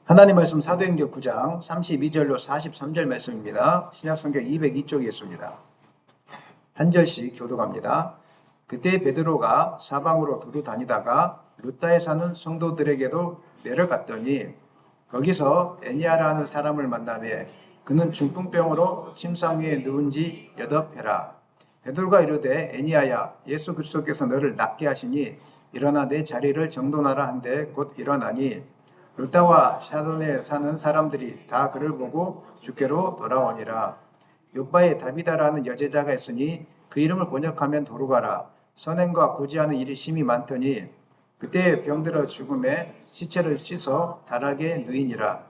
하나님 말씀 사도행전 9장 32절로 43절 말씀입니다. 신약성경 202쪽에 있습니다. 한 절씩 교독합니다. 그때 베드로가 사방으로 두루 다니다가 루다에 사는 성도들에게도 내려갔더니 거기서 애니아라는 사람을 만나며 그는 중풍병으로 침상 위에 누운 지 8회라. 베드로가 이르되 애니아야 예수 그리스도께서 너를 낫게 하시니 일어나 내 자리를 정돈하라 한데 곧 일어나니 루다와 샤론에 사는 사람들이 다 그를 보고 주께로 돌아오니라. 요바에 다비다라는 여제자가 있으니 그 이름을 번역하면 도루가라. 선행과 고지하는 일이 심히 많더니 그때 병들어 죽음에 시체를 씻어 다락에 누이니라.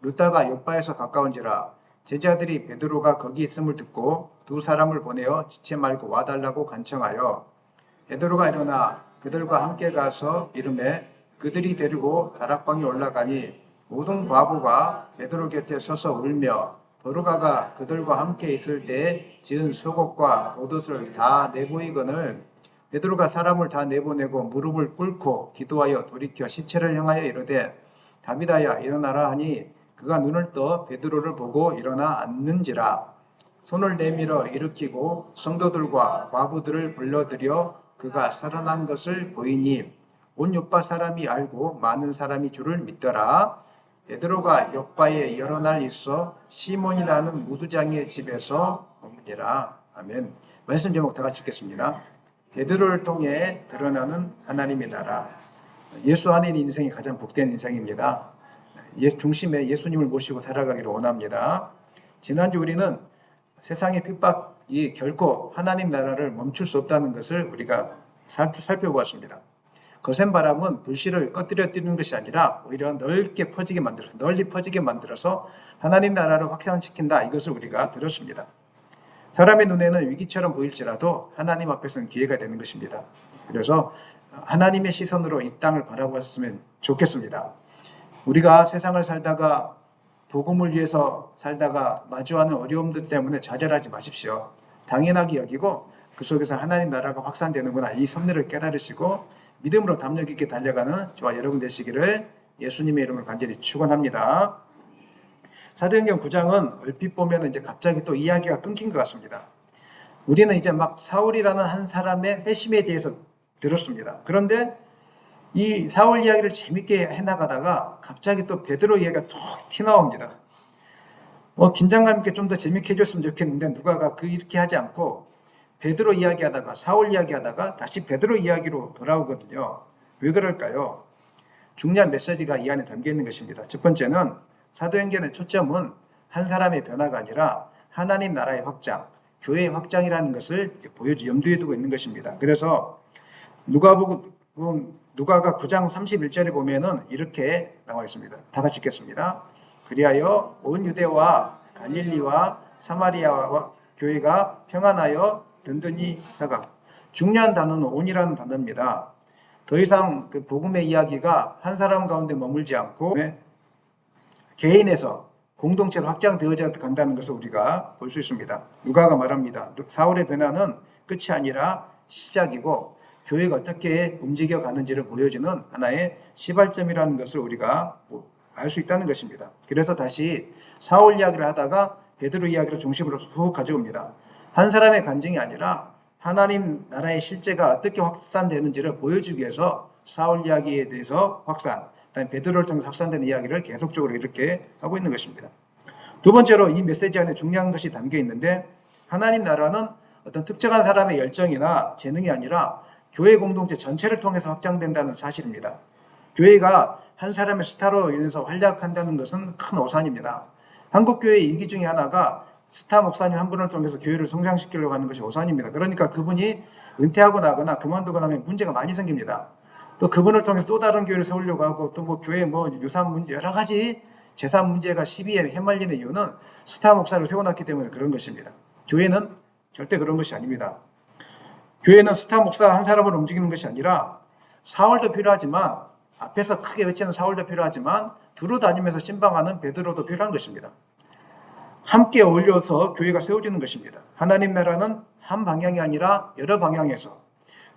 루다가 요바에서 가까운지라. 제자들이 베드로가 거기 있음을 듣고 두 사람을 보내어 지체 말고 와달라고 간청하여 베드로가 일어나 그들과 함께 가서 이르매 그들이 데리고 다락방에 올라가니 모든 과부가 베드로 곁에 서서 울며 도루가가 그들과 함께 있을 때 지은 속옷과 겉옷을 다 내보이거늘 베드로가 사람을 다 내보내고 무릎을 꿇고 기도하여 돌이켜 시체를 향하여 이르되 다비다야 일어나라 하니 그가 눈을 떠 베드로를 보고 일어나 앉는지라. 손을 내밀어 일으키고 성도들과 과부들을 불러들여 그가 살아난 것을 보이니 온 요파 사람이 알고 많은 사람이 주를 믿더라. 베드로가 요파에 여러 날 있어 시몬이라는 무두장의 집에서 머무니라. 아멘. 말씀 제목 다 같이 읽겠습니다. 베드로를 통해 드러나는 하나님의 나라. 예수 안에 있는 인생이 가장 복된 인생입니다. 중심에 예수님을 모시고 살아가기를 원합니다. 지난주 우리는 세상의 핍박이 결코 하나님 나라를 멈출 수 없다는 것을 우리가 살펴보았습니다. 거센 바람은 불씨를 꺼뜨려뜨리는 것이 아니라 오히려 널리 퍼지게 만들어서 하나님 나라를 확산시킨다. 이것을 우리가 들었습니다. 사람의 눈에는 위기처럼 보일지라도 하나님 앞에서는 기회가 되는 것입니다. 그래서 하나님의 시선으로 이 땅을 바라보았으면 좋겠습니다. 우리가 세상을 살다가 복음을 위해서 살다가 마주하는 어려움들 때문에 좌절하지 마십시오. 당연하게 여기고 그 속에서 하나님 나라가 확산되는구나. 이 섭리를 깨달으시고 믿음으로 담력 있게 달려가는 저와 여러분 되시기를 예수님의 이름으로 간절히 축원합니다. 사도행전 9장은 얼핏 보면 이제 갑자기 또 이야기가 끊긴 것 같습니다. 우리는 이제 막 사울이라는 한 사람의 회심에 대해서 들었습니다. 그런데 이 사울 이야기를 재밌게 해나가다가 갑자기 또 베드로 이야기가 툭 튀어나옵니다. 긴장감 있게 좀 더 재밌게 해줬으면 좋겠는데 누가가 이렇게 하지 않고 베드로 이야기하다가 사울 이야기하다가 다시 베드로 이야기로 돌아오거든요. 왜 그럴까요? 중요한 메시지가 이 안에 담겨 있는 것입니다. 첫 번째는 사도행전의 초점은 한 사람의 변화가 아니라 하나님 나라의 확장, 교회의 확장이라는 것을 염두에 두고 있는 것입니다. 그래서 누가가 9장 31절에 보면은 이렇게 나와 있습니다. 다 같이 읽겠습니다. 그리하여 온 유대와 갈릴리와 사마리아와 교회가 평안하여 든든히 서가. 중요한 단어는 온이라는 단어입니다. 더 이상 그 복음의 이야기가 한 사람 가운데 머물지 않고 개인에서 공동체로 확장되어져 간다는 것을 우리가 볼 수 있습니다. 누가가 말합니다. 사울의 변화는 끝이 아니라 시작이고 교회가 어떻게 움직여 가는지를 보여주는 하나의 시발점이라는 것을 우리가 알 수 있다는 것입니다. 그래서 다시 사울 이야기를 하다가 베드로 이야기를 중심으로 훅 가져옵니다. 한 사람의 간증이 아니라 하나님 나라의 실제가 어떻게 확산되는지를 보여주기 위해서 사울 이야기에 대해서 확산, 그다음에 베드로를 통해서 확산되는 이야기를 계속적으로 이렇게 하고 있는 것입니다. 두 번째로 이 메시지 안에 중요한 것이 담겨 있는데 하나님 나라는 어떤 특정한 사람의 열정이나 재능이 아니라 교회 공동체 전체를 통해서 확장된다는 사실입니다. 교회가 한 사람의 스타로 인해서 활약한다는 것은 큰 오산입니다. 한국교회의 이기 중에 하나가 스타 목사님 한 분을 통해서 교회를 성장시키려고 하는 것이 오산입니다. 그러니까 그분이 은퇴하고 나거나 그만두고 나면 문제가 많이 생깁니다. 또 그분을 통해서 또 다른 교회를 세우려고 하고 또 교회 유산 문제 여러 가지 재산 문제가 시비에 휘말리는 이유는 스타 목사를 세워놨기 때문에 그런 것입니다. 교회는 절대 그런 것이 아닙니다. 교회는 스타 목사 한 사람을 움직이는 것이 아니라 사울도 필요하지만 앞에서 크게 외치는 사울도 필요하지만 두루 다니면서 신방하는 베드로도 필요한 것입니다. 함께 어울려서 교회가 세워지는 것입니다. 하나님 나라는 한 방향이 아니라 여러 방향에서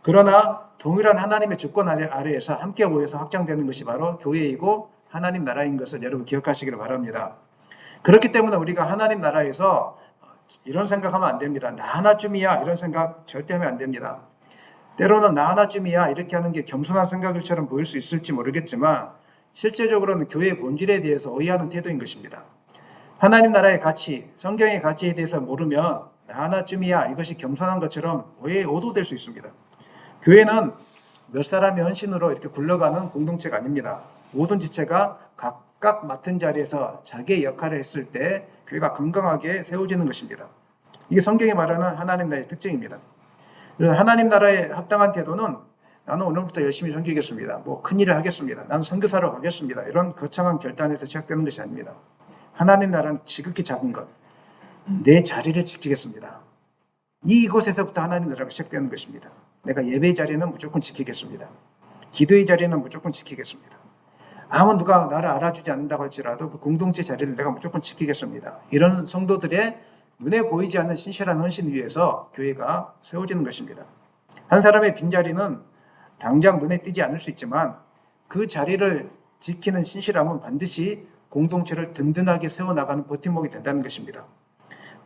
그러나 동일한 하나님의 주권 아래에서 함께 모여서 확장되는 것이 바로 교회이고 하나님 나라인 것을 여러분 기억하시기를 바랍니다. 그렇기 때문에 우리가 하나님 나라에서 이런 생각하면 안 됩니다. 나 하나쯤이야 이런 생각 절대 하면 안 됩니다. 때로는 나 하나쯤이야 이렇게 하는 게 겸손한 생각일처럼 보일 수 있을지 모르겠지만 실제적으로는 교회의 본질에 대해서 오해하는 태도인 것입니다. 하나님 나라의 가치, 성경의 가치에 대해서 모르면 나 하나쯤이야 이것이 겸손한 것처럼 오도될 수 있습니다. 교회는 몇 사람의 헌신으로 이렇게 굴러가는 공동체가 아닙니다. 모든 지체가 각각 맡은 자리에서 자기의 역할을 했을 때 교회가 건강하게 세워지는 것입니다. 이게 성경이 말하는 하나님 나라의 특징입니다. 하나님 나라에 합당한 태도는 나는 오늘부터 열심히 섬기겠습니다. 큰일을 하겠습니다. 나는 선교사로 가겠습니다. 이런 거창한 결단에서 시작되는 것이 아닙니다. 하나님 나라는 지극히 작은 것. 내 자리를 지키겠습니다. 이곳에서부터 하나님 나라가 시작되는 것입니다. 내가 예배 자리는 무조건 지키겠습니다. 기도의 자리는 무조건 지키겠습니다. 아무 누가 나를 알아주지 않는다고 할지라도 그 공동체 자리를 내가 무조건 지키겠습니다. 이런 성도들의 눈에 보이지 않는 신실한 헌신 위에서 교회가 세워지는 것입니다. 한 사람의 빈자리는 당장 눈에 띄지 않을 수 있지만 그 자리를 지키는 신실함은 반드시 공동체를 든든하게 세워나가는 버팀목이 된다는 것입니다.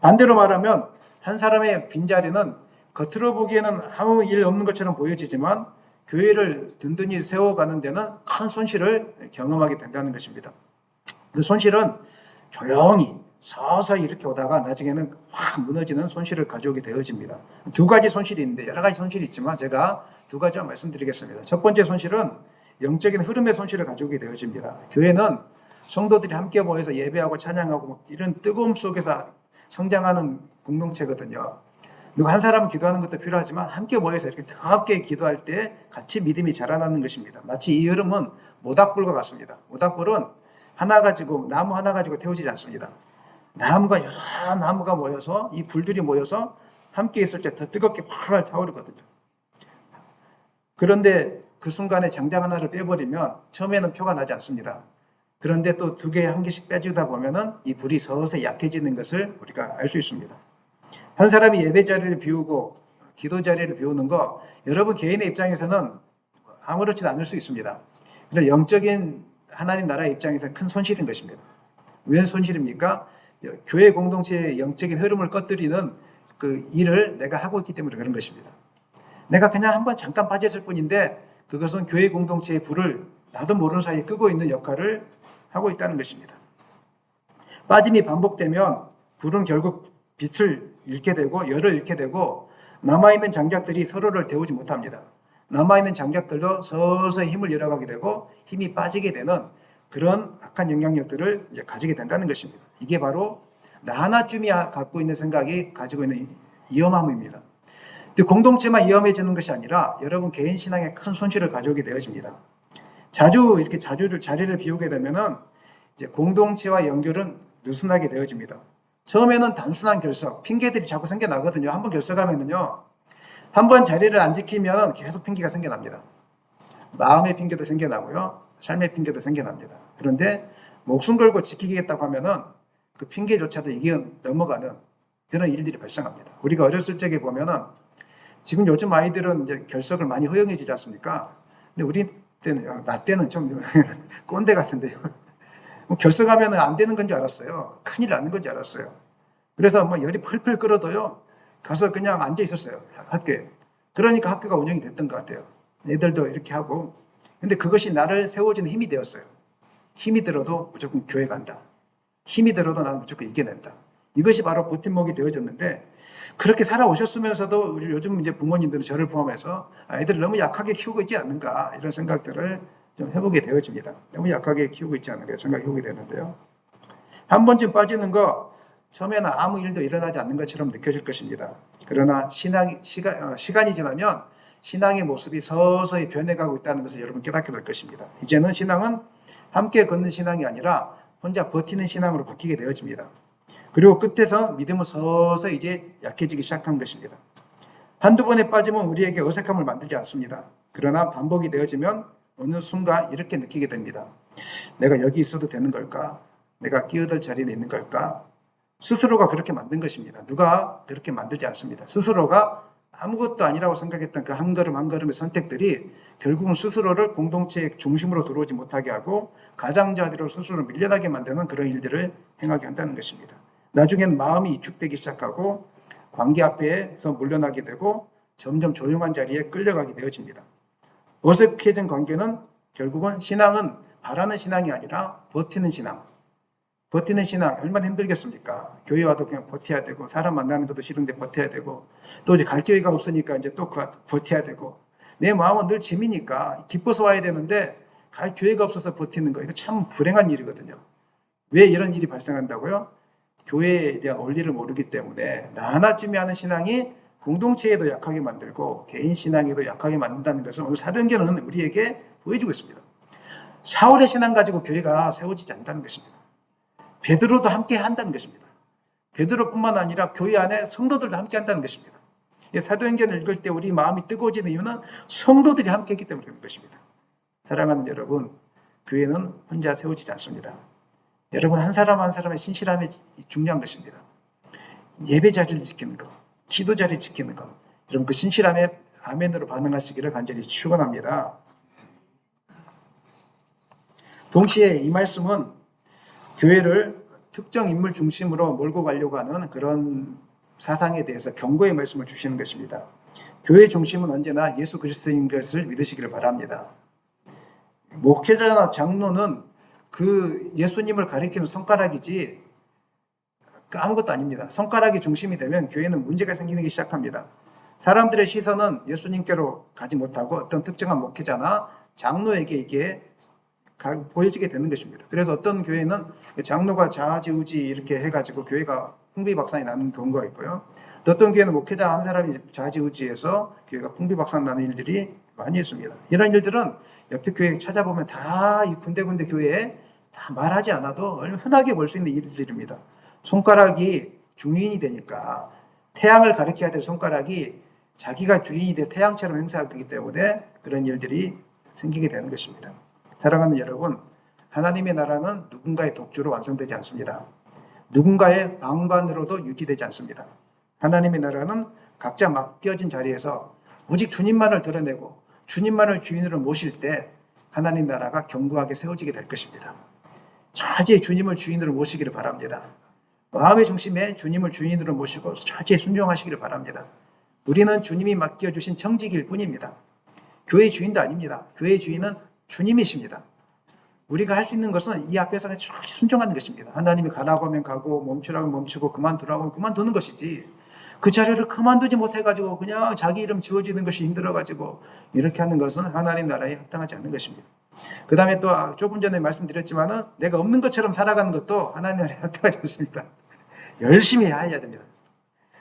반대로 말하면 한 사람의 빈자리는 겉으로 보기에는 아무 일 없는 것처럼 보여지지만 교회를 든든히 세워가는 데는 큰 손실을 경험하게 된다는 것입니다. 그 손실은 조용히 서서히 이렇게 오다가 나중에는 확 무너지는 손실을 가져오게 되어집니다. 두 가지 손실이 있는데 여러 가지 손실이 있지만 제가 두 가지만 말씀드리겠습니다. 첫 번째 손실은 영적인 흐름의 손실을 가져오게 되어집니다. 교회는 성도들이 함께 모여서 예배하고 찬양하고 이런 뜨거움 속에서 성장하는 공동체거든요. 누가 한 사람은 기도하는 것도 필요하지만 함께 모여서 이렇게 뜨겁게 기도할 때 같이 믿음이 자라나는 것입니다. 마치 이 흐름은 모닥불과 같습니다. 모닥불은 나무 하나 가지고 태워지지 않습니다. 여러 나무가 모여서 이 불들이 모여서 함께 있을 때 더 뜨겁게 활활 타오르거든요. 그런데 그 순간에 장작 하나를 빼버리면 처음에는 표가 나지 않습니다. 그런데 또 두 개, 한 개씩 빼주다 보면은 이 불이 서서히 약해지는 것을 우리가 알 수 있습니다. 한 사람이 예배 자리를 비우고 기도 자리를 비우는 거 여러분 개인의 입장에서는 아무렇지도 않을 수 있습니다. 그런데 영적인 하나님 나라의 입장에서 큰 손실인 것입니다. 왜 손실입니까? 교회 공동체의 영적인 흐름을 꺼뜨리는 그 일을 내가 하고 있기 때문에 그런 것입니다. 내가 그냥 한번 잠깐 빠졌을 뿐인데 그것은 교회 공동체의 불을 나도 모르는 사이에 끄고 있는 역할을 하고 있다는 것입니다. 빠짐이 반복되면 불은 결국 빛을 잃게 되고 열을 잃게 되고 남아있는 장작들이 서로를 데우지 못합니다. 남아있는 장작들도 서서히 힘을 잃어가게 되고 힘이 빠지게 되는 그런 악한 영향력들을 이제 가지게 된다는 것입니다. 이게 바로 나 하나쯤이 갖고 있는 생각이 가지고 있는 위험함입니다. 공동체만 위험해지는 것이 아니라 여러분 개인 신앙에 큰 손실을 가져오게 되어집니다. 자주 자리를 비우게 되면은 이제 공동체와 연결은 느슨하게 되어집니다. 처음에는 단순한 결석, 핑계들이 자꾸 생겨나거든요. 한번 결석하면은요, 한번 자리를 안 지키면 계속 핑계가 생겨납니다. 마음의 핑계도 생겨나고요, 삶의 핑계도 생겨납니다. 그런데 목숨 걸고 지키겠다고 하면은 그 핑계조차도 이겨 넘어가는 그런 일들이 발생합니다. 우리가 어렸을 적에 보면은 지금 요즘 아이들은 이제 결석을 많이 허용해 주지 않습니까? 근데 우리 때는, 나 때는 좀 꼰대 같은데요. 결석하면 안 되는 건 줄 알았어요. 큰일 나는 건 줄 알았어요. 그래서 열이 펄펄 끓어도요, 가서 그냥 앉아 있었어요. 학교에. 그러니까 학교가 운영이 됐던 것 같아요. 애들도 이렇게 하고. 근데 그것이 나를 세워주는 힘이 되었어요. 힘이 들어도 무조건 교회 간다. 힘이 들어도 나는 무조건 이겨낸다. 이것이 바로 버팀목이 되어졌는데, 그렇게 살아오셨으면서도 우리 요즘 이제 부모님들은 저를 포함해서 아이들을 너무 약하게 키우고 있지 않는가 이런 생각들을 좀 해보게 되어집니다. 너무 약하게 키우고 있지 않는가 생각이 오게 되는데요. 한 번쯤 빠지는 거 처음에는 아무 일도 일어나지 않는 것처럼 느껴질 것입니다. 그러나 시간이 지나면 신앙의 모습이 서서히 변해가고 있다는 것을 여러분 깨닫게 될 것입니다. 이제는 신앙은 함께 걷는 신앙이 아니라 혼자 버티는 신앙으로 바뀌게 되어집니다. 그리고 끝에서 믿음은 서서히 이제 약해지기 시작한 것입니다. 한두 번에 빠지면 우리에게 어색함을 만들지 않습니다. 그러나 반복이 되어지면 어느 순간 이렇게 느끼게 됩니다. 내가 여기 있어도 되는 걸까? 내가 끼어들 자리에 있는 걸까? 스스로가 그렇게 만든 것입니다. 누가 그렇게 만들지 않습니다. 스스로가 아무것도 아니라고 생각했던 그 한 걸음 한 걸음의 선택들이 결국은 스스로를 공동체의 중심으로 들어오지 못하게 하고 가장자리로 스스로 밀려나게 만드는 그런 일들을 행하게 한다는 것입니다. 나중엔 마음이 이축되기 시작하고 관계 앞에서 물러나게 되고 점점 조용한 자리에 끌려가게 되어집니다. 어색해진 관계는 결국은 신앙은 바라는 신앙이 아니라 버티는 신앙. 버티는 신앙 얼마나 힘들겠습니까? 교회 와도 그냥 버텨야 되고 사람 만나는 것도 싫은데 버텨야 되고 또 이제 갈 기회가 없으니까 이제 또 버텨야 되고 내 마음은 늘 짐이니까 기뻐서 와야 되는데 갈 기회가 없어서 버티는 거 이거 참 불행한 일이거든요. 왜 이런 일이 발생한다고요? 교회에 대한 원리를 모르기 때문에 나 하나쯤이 하는 신앙이 공동체에도 약하게 만들고 개인 신앙에도 약하게 만든다는 것을 오늘 사도행전은 우리에게 보여주고 있습니다. 사울의 신앙 가지고 교회가 세워지지 않는다는 것입니다. 베드로도 함께 한다는 것입니다. 베드로뿐만 아니라 교회 안에 성도들도 함께 한다는 것입니다. 사도행전을 읽을 때 우리 마음이 뜨거워지는 이유는 성도들이 함께 했기 때문에 그런 것입니다. 사랑하는 여러분, 교회는 혼자 세워지지 않습니다. 여러분 한 사람 한 사람의 신실함이 중요한 것입니다. 예배 자리를 지키는 것, 기도 자리를 지키는 것, 여러분 그 신실함에 아멘으로 반응하시기를 간절히 축원합니다. 동시에 이 말씀은 교회를 특정 인물 중심으로 몰고 가려고 하는 그런 사상에 대해서 경고의 말씀을 주시는 것입니다. 교회 중심은 언제나 예수 그리스도인 것을 믿으시기를 바랍니다. 목회자나 장로는 그 예수님을 가리키는 손가락이지 아무것도 아닙니다. 손가락이 중심이 되면 교회는 문제가 생기기 시작합니다. 사람들의 시선은 예수님께로 가지 못하고 어떤 특정한 목회자나 장로에게 이게 보여지게 되는 것입니다. 그래서 어떤 교회는 장로가 좌지우지 이렇게 해가지고 교회가 풍비박산이 나는 경우가 있고요. 또 어떤 교회는 목회자 한 사람이 좌지우지해서 교회가 풍비박산 나는 일들이 많이 있습니다. 이런 일들은 옆에 교회 찾아보면 다 이 군데군데 교회에 다 말하지 않아도 흔하게 볼 수 있는 일들입니다. 손가락이 주인이 되니까 태양을 가리켜야 될 손가락이 자기가 주인이 돼서 태양처럼 행사하기 때문에 그런 일들이 생기게 되는 것입니다. 사랑하는 여러분, 하나님의 나라는 누군가의 독주로 완성되지 않습니다. 누군가의 방관으로도 유지되지 않습니다. 하나님의 나라는 각자 맡겨진 자리에서 오직 주님만을 드러내고 주님만을 주인으로 모실 때 하나님 나라가 견고하게 세워지게 될 것입니다. 차지의 주님을 주인으로 모시기를 바랍니다. 마음의 중심에 주님을 주인으로 모시고 차지에 순종하시기를 바랍니다. 우리는 주님이 맡겨주신 청직일 뿐입니다. 교회의 주인도 아닙니다. 교회의 주인은 주님이십니다. 우리가 할 수 있는 것은 이 앞에서 순종하는 것입니다. 하나님이 가라고 하면 가고 멈추라고 하면 멈추고 그만두라고 하면 그만두는 것이지 그 자리를 그만두지 못해가지고 그냥 자기 이름 지워지는 것이 힘들어가지고 이렇게 하는 것은 하나님 나라에 합당하지 않는 것입니다. 그 다음에 또 조금 전에 말씀드렸지만은 내가 없는 것처럼 살아가는 것도 하나님 나라에 합당하지 않습니다. 열심히 해야 됩니다.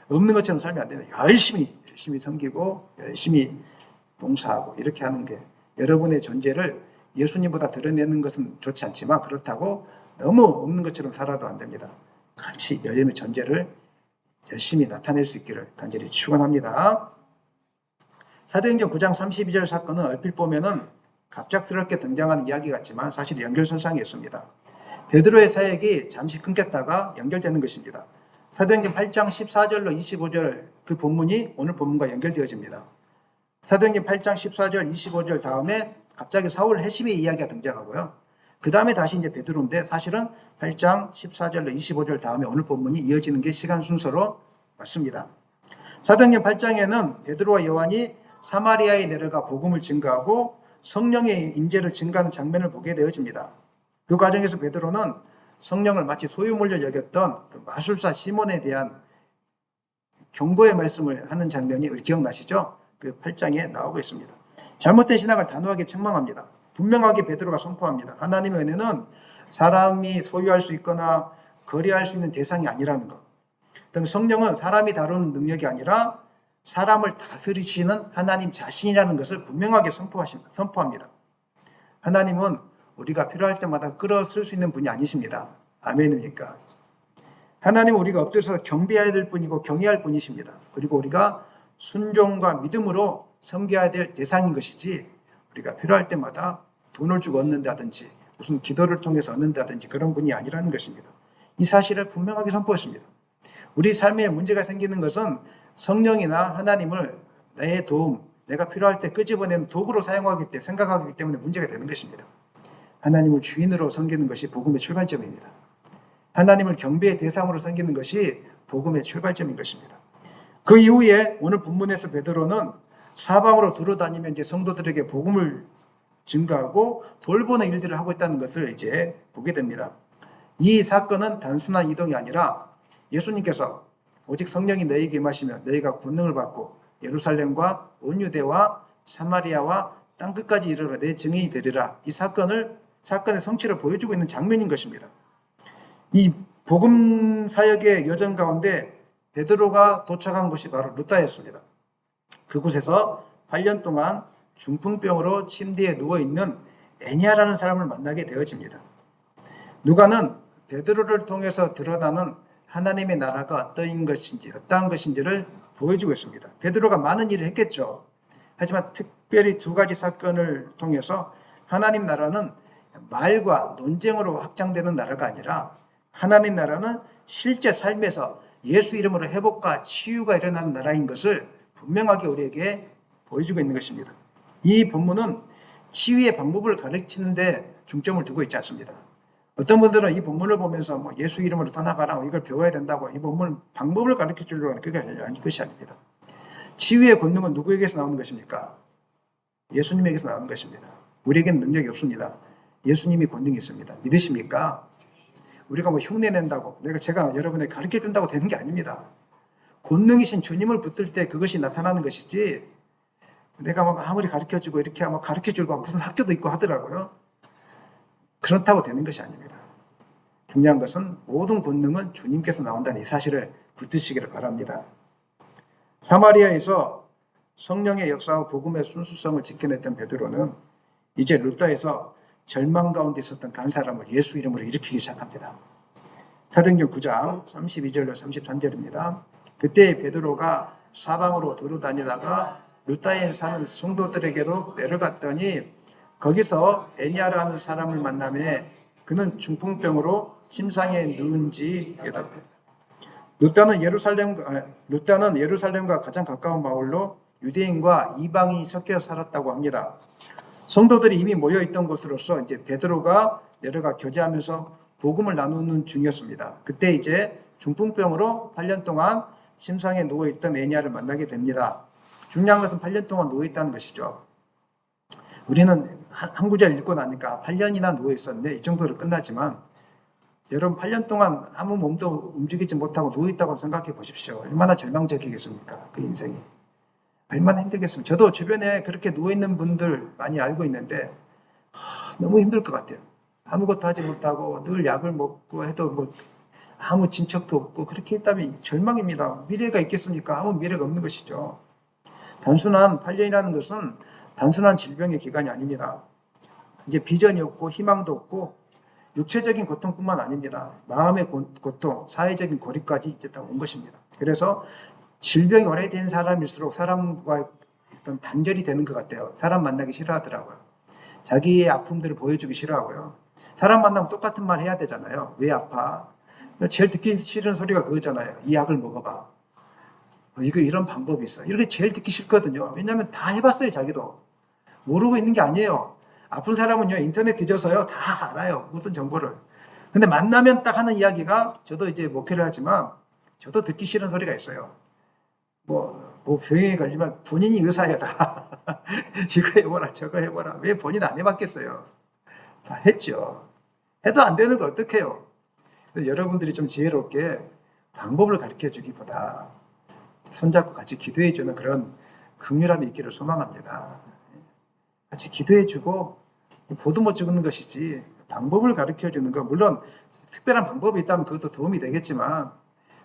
없는 것처럼 살면 안 됩니다. 열심히 섬기고 열심히 봉사하고 이렇게 하는 게 여러분의 존재를 예수님보다 드러내는 것은 좋지 않지만 그렇다고 너무 없는 것처럼 살아도 안 됩니다. 같이 여러분의 존재를 열심히 나타낼 수 있기를 간절히 축원합니다. 사도행전 9장 32절 사건은 얼핏 보면은 갑작스럽게 등장하는 이야기 같지만 사실 연결선상이 있습니다. 베드로의 사역이 잠시 끊겼다가 연결되는 것입니다. 사도행전 8장 14절로 25절 그 본문이 오늘 본문과 연결되어집니다. 사도행전 8장 14절 25절 다음에 갑자기 사울 회심의 이야기가 등장하고요. 그 다음에 다시 이제 베드로인데 사실은 8장 14절로 25절 다음에 오늘 본문이 이어지는 게 시간 순서로 맞습니다. 사도행전 8장에는 베드로와 요한이 사마리아에 내려가 복음을 증거하고 성령의 임재를 증거하는 장면을 보게 되어집니다. 그 과정에서 베드로는 성령을 마치 소유물로 여겼던 그 마술사 시몬에 대한 경고의 말씀을 하는 장면이 기억나시죠? 그 8장에 나오고 있습니다. 잘못된 신앙을 단호하게 책망합니다. 분명하게 베드로가 선포합니다. 하나님의 은혜는 사람이 소유할 수 있거나 거래할 수 있는 대상이 아니라는 것. 그다음에 성령은 사람이 다루는 능력이 아니라 사람을 다스리시는 하나님 자신이라는 것을 분명하게 선포합니다. 하나님은 우리가 필요할 때마다 끌어쓸 수 있는 분이 아니십니다. 아멘입니까? 하나님은 우리가 엎드려서 경배해야 될 분이고 경외할 분이십니다. 그리고 우리가 순종과 믿음으로 섬겨야 될 대상인 것이지 우리가 필요할 때마다 돈을 주고 얻는다든지 무슨 기도를 통해서 얻는다든지 그런 분이 아니라는 것입니다. 이 사실을 분명하게 선포했습니다. 우리 삶에 문제가 생기는 것은 성령이나 하나님을 내 도움, 내가 필요할 때 끄집어내는 도구로 생각하기 때문에 문제가 되는 것입니다. 하나님을 주인으로 섬기는 것이 복음의 출발점입니다. 하나님을 경배의 대상으로 섬기는 것이 복음의 출발점인 것입니다. 그 이후에 오늘 본문에서 베드로는 사방으로 두루다니며 이제 성도들에게 복음을 증가하고 돌보는 일들을 하고 있다는 것을 이제 보게 됩니다. 이 사건은 단순한 이동이 아니라 예수님께서 오직 성령이 너희에게 임하시면 너희가 권능을 받고 예루살렘과 온 유대와 사마리아와 땅끝까지 이르러 내 증인이 되리라. 이 사건의 성취를 보여주고 있는 장면인 것입니다. 이 복음 사역의 여정 가운데 베드로가 도착한 곳이 바로 루다였습니다. 그곳에서 8년 동안 중풍병으로 침대에 누워있는 애니아라는 사람을 만나게 되어집니다. 누가는 베드로를 통해서 드러나는 하나님의 나라가 어떠한 것인지를 보여주고 있습니다. 베드로가 많은 일을 했겠죠. 하지만 특별히 두 가지 사건을 통해서 하나님 나라는 말과 논쟁으로 확장되는 나라가 아니라 하나님 나라는 실제 삶에서 예수 이름으로 회복과 치유가 일어나는 나라인 것을 분명하게 우리에게 보여주고 있는 것입니다. 이 본문은 치유의 방법을 가르치는데 중점을 두고 있지 않습니다. 어떤 분들은 이 본문을 보면서 예수 이름으로 떠나가라 이걸 배워야 된다고 이 본문 방법을 가르쳐 주려고 하는 것이 아닙니다. 치유의 권능은 누구에게서 나오는 것입니까? 예수님에게서 나오는 것입니다. 우리에게는 능력이 없습니다. 예수님이 권능이 있습니다. 믿으십니까? 우리가 흉내낸다고 제가 여러분에게 가르쳐 준다고 되는 게 아닙니다. 권능이신 주님을 붙들 때 그것이 나타나는 것이지 내가 아무리 가르쳐주고 이렇게 가르쳐주고 무슨 학교도 있고 하더라고요. 그렇다고 되는 것이 아닙니다. 중요한 것은 모든 권능은 주님께서 나온다는 이 사실을 붙드시기를 바랍니다. 사마리아에서 성령의 역사와 복음의 순수성을 지켜냈던 베드로는 이제 루다에서 절망 가운데 있었던 간 사람을 예수 이름으로 일으키기 시작합니다. 사도행전 9장 32절로 33절입니다. 그때 베드로가 사방으로 두루다니다가 루다에 사는 성도들에게로 내려갔더니 거기서 애니아라는 사람을 만나매 그는 중풍병으로 침상에 누운 지 8일. 루다는 예루살렘과 가장 가까운 마을로 유대인과 이방인이 섞여 살았다고 합니다. 성도들이 이미 모여있던 곳으로서 이제 베드로가 내려가 교제하면서 복음을 나누는 중이었습니다. 그때 이제 중풍병으로 8년 동안 침상에 누워있던 애니아를 만나게 됩니다. 중요한 것은 8년 동안 누워있다는 것이죠. 우리는 한 구절 읽고 나니까 8년이나 누워있었는데 이 정도로 끝나지만 여러분 8년 동안 아무 몸도 움직이지 못하고 누워있다고 생각해 보십시오. 얼마나 절망적이겠습니까? 그 인생이. 얼마나 힘들겠습니까? 저도 주변에 그렇게 누워있는 분들 많이 알고 있는데 너무 힘들 것 같아요. 아무것도 하지 못하고 늘 약을 먹고 해도 아무 진척도 없고 그렇게 있다면 절망입니다. 미래가 있겠습니까? 아무 미래가 없는 것이죠. 단순한 8년이라는 것은 단순한 질병의 기간이 아닙니다. 이제 비전이 없고 희망도 없고 육체적인 고통뿐만 아닙니다. 마음의 고통, 사회적인 고립까지 이제 다 온 것입니다. 그래서 질병이 오래된 사람일수록 사람과 어떤 단절이 되는 것 같아요. 사람 만나기 싫어하더라고요. 자기의 아픔들을 보여주기 싫어하고요. 사람 만나면 똑같은 말 해야 되잖아요. 왜 아파? 제일 듣기 싫은 소리가 그거잖아요. 이 약을 먹어봐. 이런 방법이 있어. 이렇게 제일 듣기 싫거든요. 왜냐하면 다 해봤어요. 자기도. 모르고 있는 게 아니에요. 아픈 사람은요. 인터넷 뒤져서요. 다 알아요. 모든 정보를. 근데 만나면 딱 하는 이야기가 저도 이제 목회를 하지만 저도 듣기 싫은 소리가 있어요. 병에 걸리면 본인이 의사야 다. 이거 해보라 저거 해보라. 왜 본인 안 해봤겠어요. 다 했죠. 해도 안 되는 걸 어떡해요. 여러분들이 좀 지혜롭게 방법을 가르쳐 주기보다 손잡고 같이 기도해 주는 그런 긍휼함이 있기를 소망합니다. 같이 기도해 주고 보도 못 죽는 것이지 방법을 가르쳐 주는 거 물론 특별한 방법이 있다면 그것도 도움이 되겠지만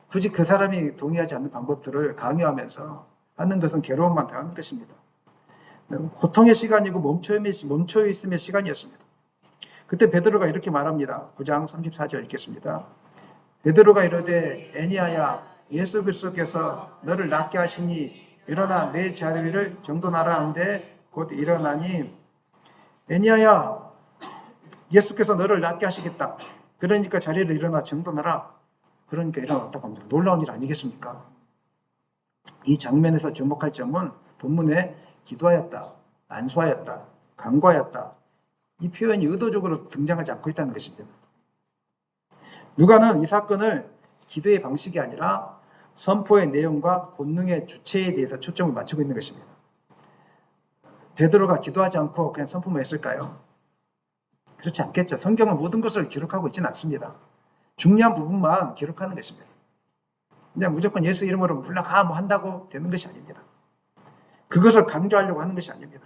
굳이 그 사람이 동의하지 않는 방법들을 강요하면서 하는 것은 괴로움만 더하는 것입니다. 고통의 시간이고 멈춰 있음의 시간이었습니다. 그때 베드로가 이렇게 말합니다. 9장 34절 읽겠습니다. 베드로가 이르되 애니아야 예수 그리스도께서 너를 낫게 하시니 일어나 내 자리를 정돈하라 한데 곧 일어나니 애니아야 예수께서 너를 낫게 하시겠다. 그러니까 자리를 일어나 정돈하라. 그러니까 일어났다고 합니다. 놀라운 일 아니겠습니까? 이 장면에서 주목할 점은 본문에 기도하였다, 안수하였다, 간구하였다. 이 표현이 의도적으로 등장하지 않고 있다는 것입니다. 누가는 이 사건을 기도의 방식이 아니라 선포의 내용과 권능의 주체에 대해서 초점을 맞추고 있는 것입니다. 베드로가 기도하지 않고 그냥 선포만 했을까요? 그렇지 않겠죠. 성경은 모든 것을 기록하고 있지는 않습니다. 중요한 부분만 기록하는 것입니다. 그냥 무조건 예수 이름으로 물러가 뭐 한다고 되는 것이 아닙니다. 그것을 강조하려고 하는 것이 아닙니다.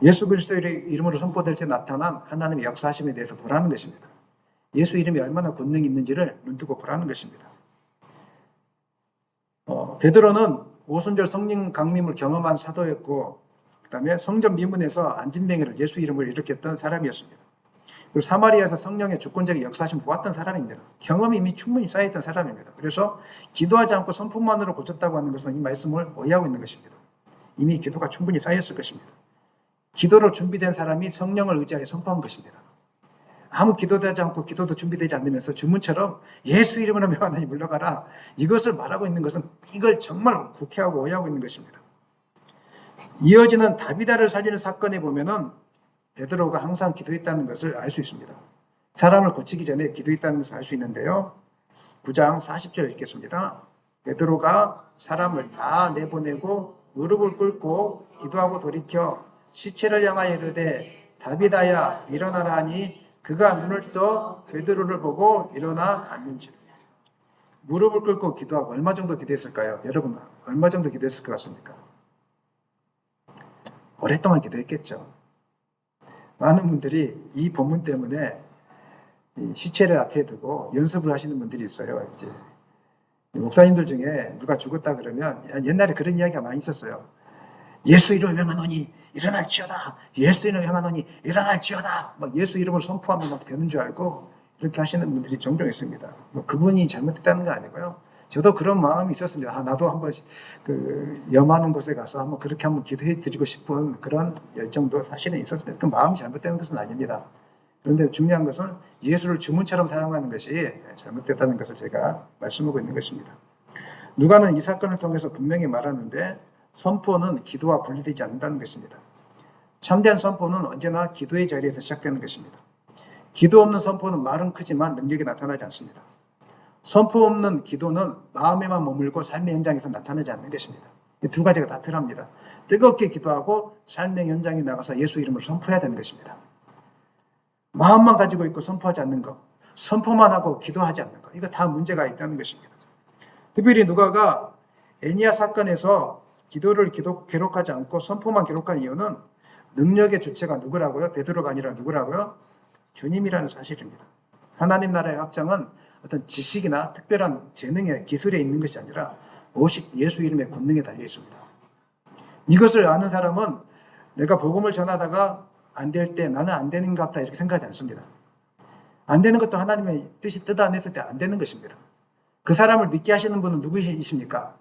예수 그리스도의 이름으로 선포될 때 나타난 하나님의 역사하심에 대해서 보라는 것입니다. 예수 이름이 얼마나 권능이 있는지를 눈뜨고 보라는 것입니다. 베드로는 오순절 성령 강림을 경험한 사도였고, 그 다음에 성전 미문에서 안진뱅이를 예수 이름으로 일으켰던 사람이었습니다. 그리고 사마리아에서 성령의 주권적인 역사하심을 보았던 사람입니다. 경험이 이미 충분히 쌓여있던 사람입니다. 그래서 기도하지 않고 선포만으로 고쳤다고 하는 것은 이 말씀을 오해하고 있는 것입니다. 이미 기도가 충분히 쌓였을 것입니다. 기도로 준비된 사람이 성령을 의지하여 선포한 것입니다. 아무 기도도 하지 않고 기도도 준비되지 않으면서 주문처럼 예수 이름으로 명하노니 물러가라, 이것을 말하고 있는 것은 이걸 정말 국회하고 오해하고 있는 것입니다. 이어지는 다비다를 살리는 사건에 보면은 베드로가 항상 기도했다는 것을 알 수 있습니다. 사람을 고치기 전에 기도했다는 것을 알 수 있는데요. 9장 40절 읽겠습니다. 베드로가 사람을 다 내보내고 무릎을 꿇고 기도하고 돌이켜 시체를 향하여 이르되 다비다야 일어나라 하니 그가 눈을 떠 베드로를 보고 일어나 앉는지라. 무릎을 꿇고 기도하고 얼마 정도 기도했을까요? 여러분 얼마 정도 기도했을 것 같습니까? 오랫동안 기도했겠죠. 많은 분들이 이 본문 때문에 시체를 앞에 두고 연습을 하시는 분들이 있어요. 이제 목사님들 중에 누가 죽었다 그러면 옛날에 그런 이야기가 많이 있었어요. 예수 이름을 명하노니 일어날지어다. 예수 이름을 명하노니 일어날지어다. 막 예수 이름을 선포하면 막 되는 줄 알고 이렇게 하시는 분들이 종종 있습니다. 뭐 그분이 잘못했다는 건 아니고요. 저도 그런 마음이 있었습니다. 나도 한번 염하는 곳에 가서 한번 그렇게 한번 기도해 드리고 싶은 그런 열정도 사실은 있었습니다. 그 마음이 잘못되는 것은 아닙니다. 그런데 중요한 것은 예수를 주문처럼 사용하는 것이 잘못됐다는 것을 제가 말씀하고 있는 것입니다. 누가는 이 사건을 통해서 분명히 말하는데 선포는 기도와 분리되지 않는다는 것입니다. 참된 선포는 언제나 기도의 자리에서 시작되는 것입니다. 기도 없는 선포는 말은 크지만 능력이 나타나지 않습니다. 선포 없는 기도는 마음에만 머물고 삶의 현장에서 나타나지 않는 것입니다. 이 두 가지가 다 필요합니다. 뜨겁게 기도하고 삶의 현장에 나가서 예수 이름을 선포해야 되는 것입니다. 마음만 가지고 있고 선포하지 않는 것, 선포만 하고 기도하지 않는 것, 이거 다 문제가 있다는 것입니다. 특별히 누가가 애니야 사건에서 기도를 기록하지 않고 선포만 기록한 이유는 능력의 주체가 누구라고요? 베드로가 아니라 누구라고요? 주님이라는 사실입니다. 하나님 나라의 확장은 어떤 지식이나 특별한 재능의 기술에 있는 것이 아니라 오직 예수 이름의 권능에 달려 있습니다. 이것을 아는 사람은 내가 복음을 전하다가 안 될 때 나는 안 되는 것 같다 이렇게 생각하지 않습니다. 안 되는 것도 하나님의 뜻이 뜯어냈을 때 안 되는 것입니다. 그 사람을 믿게 하시는 분은 누구이십니까?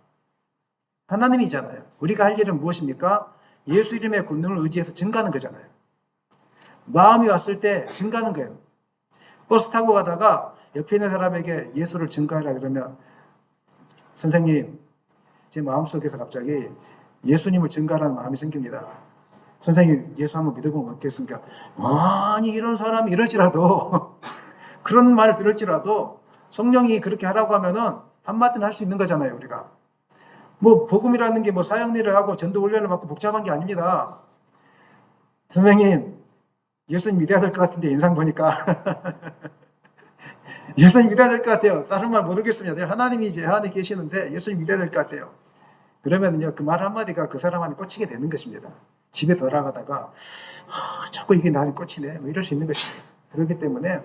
하나님이잖아요. 우리가 할 일은 무엇입니까? 예수 이름의 권능을 의지해서 증가하는 거잖아요. 마음이 왔을 때 증가하는 거예요. 버스 타고 가다가 옆에 있는 사람에게 예수를 증거하라 그러면 선생님, 제 마음속에서 갑자기 예수님을 증거하라는 마음이 생깁니다. 선생님, 예수 한번 믿어보면 어떻겠습니까? 아니, 이런 사람이 이럴지라도 그런 말을 들을지라도 성령이 그렇게 하라고 하면은 한마디는 할 수 있는 거잖아요, 우리가. 뭐 복음이라는 게 뭐 사역일을 하고 전도 훈련을 받고 복잡한 게 아닙니다. 선생님, 예수님 믿어야 될 것 같은데 인상 보니까 예수님 믿어야 될 것 같아요. 다른 말 모르겠습니다. 하나님이 이제 안에 계시는데 예수님 믿어야 될 것 같아요. 그러면요, 그 말 한마디가 그 사람한테 꽂히게 되는 것입니다. 집에 돌아가다가 자꾸 이게 나를 꽂히네, 뭐 이럴 수 있는 것입니다. 그렇기 때문에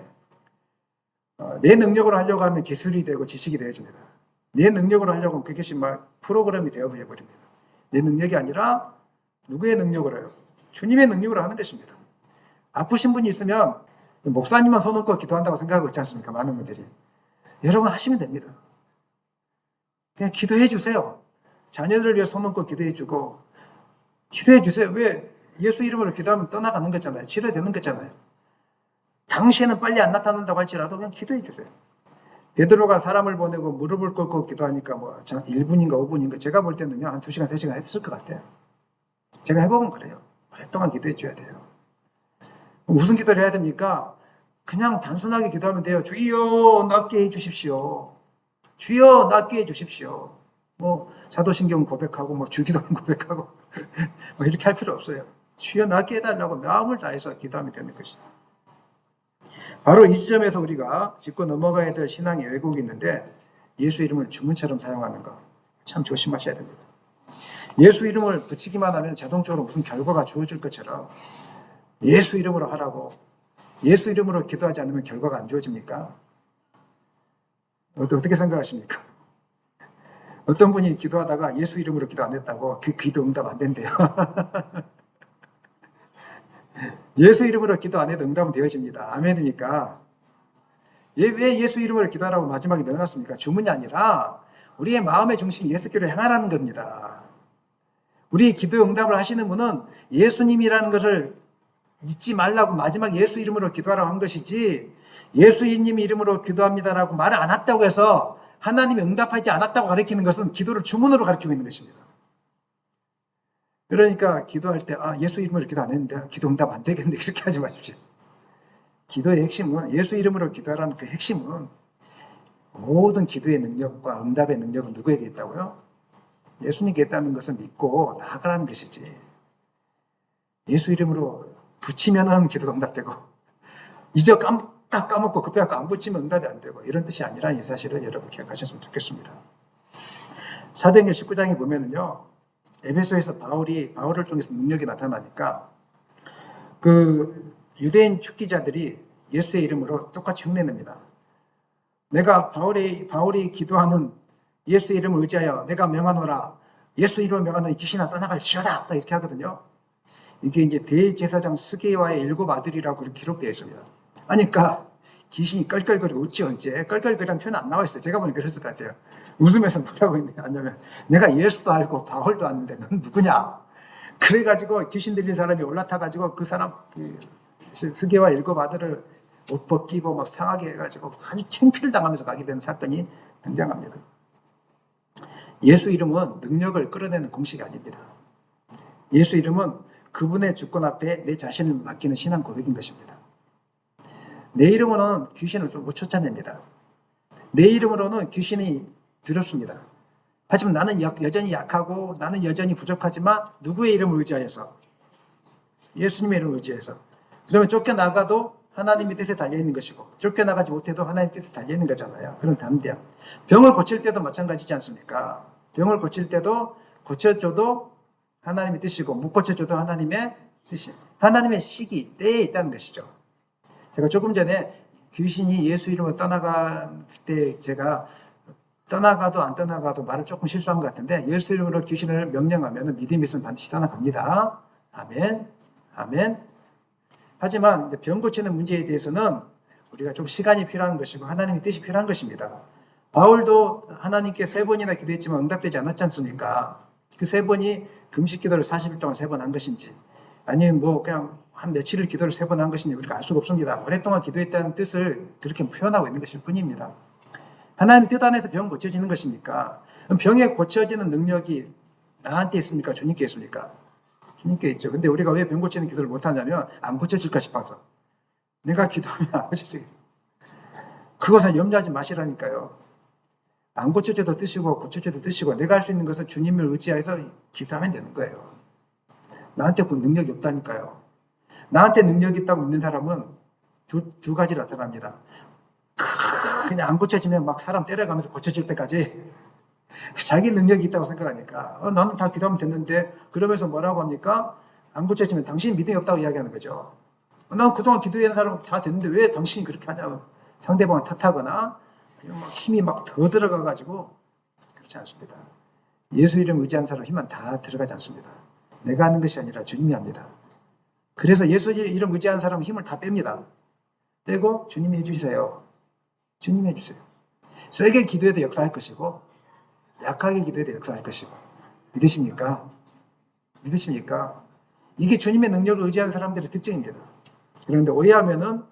내 능력으로 하려고 하면 기술이 되고 지식이 되어집니다. 내 능력으로 하려고 하면 그것이 막 프로그램이 되어버립니다. 내 능력이 아니라 누구의 능력으로요? 주님의 능력으로 하는 것입니다. 아프신 분이 있으면 목사님만 손 얹고 기도한다고 생각하고 있지 않습니까? 많은 분들이. 여러분 하시면 됩니다. 그냥 기도해 주세요. 자녀들을 위해 손 얹고 기도해 주고 기도해 주세요. 왜? 예수 이름으로 기도하면 떠나가는 거잖아요. 치료되는 거잖아요. 당시에는 빨리 안 나타난다고 할지라도 그냥 기도해 주세요. 베드로가 사람을 보내고 무릎을 꿇고 기도하니까 뭐 1분인가 5분인가 제가 볼 때는요 한 2시간 3시간 했을 것 같아요. 제가 해보면 그래요. 오랫동안 기도해 줘야 돼요. 무슨 기도를 해야 됩니까? 그냥 단순하게 기도하면 돼요. 주여 낫게 해주십시오. 주여 낫게 해주십시오. 뭐 사도신경 고백하고 뭐 주기도문 고백하고 뭐 이렇게 할 필요 없어요. 주여 낫게 해달라고 마음을 다해서 기도하면 되는 것이죠. 바로 이 지점에서 우리가 짚고 넘어가야 될 신앙의 왜곡이 있는데 예수 이름을 주문처럼 사용하는 거 참 조심하셔야 됩니다. 예수 이름을 붙이기만 하면 자동적으로 무슨 결과가 주어질 것처럼 예수 이름으로 하라고 예수 이름으로 기도하지 않으면 결과가 안 주어집니까? 어떻게 생각하십니까? 어떤 분이 기도하다가 예수 이름으로 기도 안 했다고 그 기도 응답 안 된대요. 예수 이름으로 기도 안 해도 응답은 되어집니다. 아멘입니까? 왜 예수 이름으로 기도하라고 마지막에 넣어놨습니까? 주문이 아니라 우리의 마음의 중심이 예수께로 향하라는 겁니다. 우리 기도 응답을 하시는 분은 예수님이라는 것을 잊지 말라고 마지막 예수 이름으로 기도하라고 한 것이지 예수님 이름으로 기도합니다라고 말을 안 했다고 해서 하나님이 응답하지 않았다고 가르치는 것은 기도를 주문으로 가르치고 있는 것입니다. 그러니까 기도할 때 예수 이름으로 기도 안 했는데 기도 응답 안 되겠는데 그렇게 하지 마십시오. 기도의 핵심은 예수 이름으로 기도하라는 그 핵심은 모든 기도의 능력과 응답의 능력은 누구에게 있다고요? 예수님께 있다는 것을 믿고 나아가라는 것이지. 예수 이름으로 붙이면은 기도가 응답되고 이제 딱 까먹고 급해갖고 안 붙이면 응답이 안 되고 이런 뜻이 아니라는 이 사실을 여러분 기억하셨으면 좋겠습니다. 사도행전 19장에 보면은요 에베소에서 바울을 통해서 능력이 나타나니까 그 유대인 축기자들이 예수의 이름으로 똑같이 흉내냅니다. 내가 바울이 기도하는 예수의 이름을 의지하여 내가 명하노라 예수 이름을 명하노니 귀신아 떠나갈지어다 이렇게 하거든요. 이게 이제 대제사장 스게와의 7 아들이라고 이렇게 기록되어 있습니다. 그러니까 귀신이 껄껄거리고 어째 껄껄거리라는 표현 안 나와 있어요. 제가 보니까 그랬을 것 같아요. 웃으면서 뭐라고 했냐면 내가 예수도 알고 바울도 아는데 넌 누구냐? 그래가지고 귀신 들린 사람이 올라타가지고 그 사람 스게와 7 아들을 옷 벗기고 막 상하게 해가지고 아주 창피를 당하면서 가게 되는 사건이 등장합니다. 예수 이름은 능력을 끌어내는 공식이 아닙니다. 예수 이름은 그분의 주권 앞에 내 자신을 맡기는 신앙 고백인 것입니다. 내 이름으로는 귀신을 좀 못 쫓아냅니다. 내 이름으로는 귀신이 두렵습니다. 하지만 나는 여전히 약하고 나는 여전히 부족하지만 누구의 이름을 의지하여서? 예수님의 이름을 의지해서. 그러면 쫓겨나가도 하나님의 뜻에 달려있는 것이고 쫓겨나가지 못해도 하나님의 뜻에 달려있는 거잖아요. 그런 담대함. 병을 고칠 때도 마찬가지지 않습니까? 병을 고칠 때도 고쳐줘도 하나님의 뜻이고 못 고쳐줘도 하나님의 뜻이 하나님의 시기, 때에 있다는 것이죠. 제가 조금 전에 귀신이 예수 이름으로 떠나갈 때 제가 떠나가도 안 떠나가도 말을 조금 실수한 것 같은데 예수 이름으로 귀신을 명령하면 믿음이 있으면 반드시 떠나갑니다. 아멘. 아멘. 하지만 이제 병 고치는 문제에 대해서는 우리가 좀 시간이 필요한 것이고 하나님의 뜻이 필요한 것입니다. 바울도 하나님께 3번이나 기도했지만 응답되지 않았지 않습니까? 그 3번이 금식 기도를 40일 동안 3번 한 것인지 아니면 뭐 그냥 한 며칠을 기도를 3번 한 것인지 우리가 알 수가 없습니다. 오랫동안 기도했다는 뜻을 그렇게 표현하고 있는 것일 뿐입니다. 하나님 뜻 안에서 병 고쳐지는 것이니까 병에 고쳐지는 능력이 나한테 있습니까? 주님께 있습니까? 주님께 있죠. 근데 우리가 왜 병 고치는 기도를 못하냐면 안 고쳐질까 싶어서. 내가 기도하면 안 고쳐지겠다. 그것은 염려하지 마시라니까요. 안 고쳐져도 뜻이고 고쳐져도 뜻이고 내가 할 수 있는 것은 주님을 의지해서 기도하면 되는 거예요. 나한테 그 능력이 없다니까요. 나한테 능력이 있다고 믿는 사람은 두 가지 나타납니다. 그냥 안 고쳐지면 막 사람 때려가면서 고쳐질 때까지 자기 능력이 있다고 생각하니까 나는 다 기도하면 됐는데 그러면서 뭐라고 합니까? 안 고쳐지면 당신 믿음이 없다고 이야기하는 거죠. 난 그동안 기도한 사람 다 됐는데 왜 당신이 그렇게 하냐고 상대방을 탓하거나 막 힘이 막 더 들어가가지고 그렇지 않습니다. 예수 이름 의지한 사람 힘은 다 들어가지 않습니다. 내가 하는 것이 아니라 주님이 합니다. 그래서 예수 이름 의지한 사람은 힘을 다 뺍니다. 빼고 주님이 해주세요. 주님이 해주세요. 세게 기도해도 역사할 것이고 약하게 기도해도 역사할 것이고 믿으십니까? 믿으십니까? 이게 주님의 능력을 의지하는 사람들의 특징입니다. 그런데 오해하면은